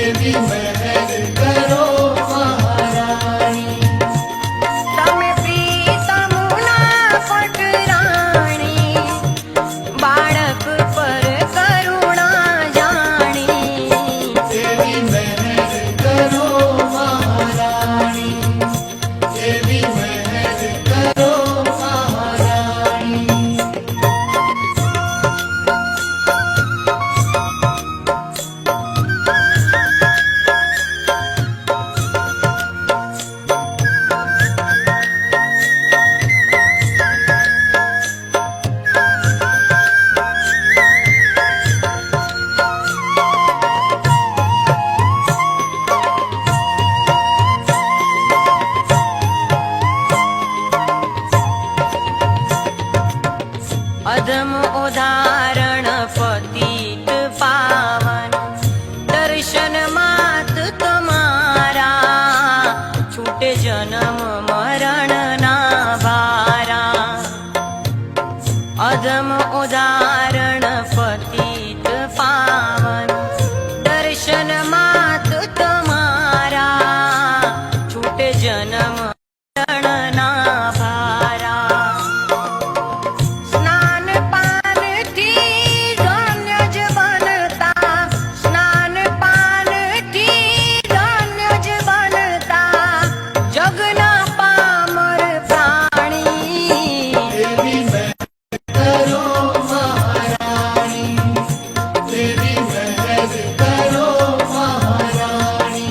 देवी महर करो महारानी। તમે પ્રીતમના પટરાણી, બાળક પર કરુણા જાણી. देवी महर करो महारानी। देवी महर करो महारानी। અધમ ઉદાહરણ પતિત પાવન, દર્શન માત તમારા, છૂટે જન્મ મરણ ના ભારા. અધમ ઉદાહરણ પતિત પાવન, દર્શન માત તમારા, છૂટે જન્મ મરણ ના ભારા. સ્નાન પાનથી ધન્ય જ બનતા, સ્નાન પાનથી ધન્ય જ બનતા, જગના પામર પ્રાણી. देवी महर करो महारानी। देवी महर करो महारानी।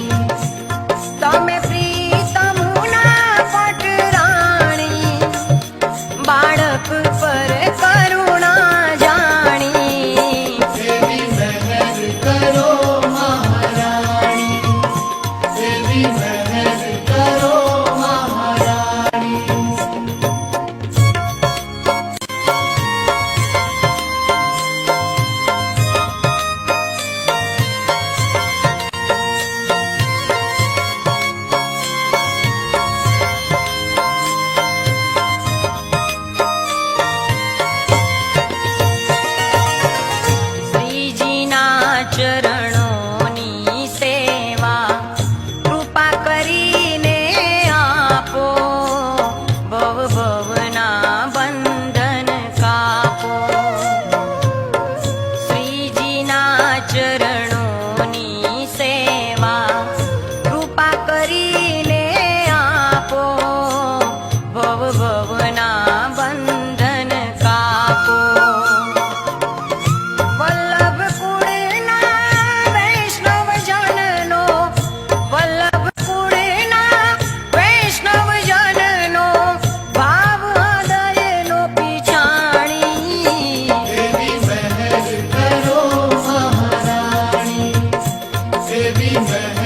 તમે પ્રીતમના પટરાણી, બાળક પર કરુણા જાણી. देवी महर करो महारानी। देवी महर करो महारानी। શ્રીજીના ચરણોની સેવા, કૃપા કરીને આપો, ભવ ભવના બંધન કાપો. શ્રીજીના ચરણોની સેવા, કૃપા કરીને આપો, ભવ ભવના બંધન કાપો. વલ્લભ કુળના વૈષ્ણવ જનનો, વલ્લભ કુળના વૈષ્ણવ જનનો, ભાવ હૃદયનો પીછાણી. देवी महर करो महारानी। देवी महर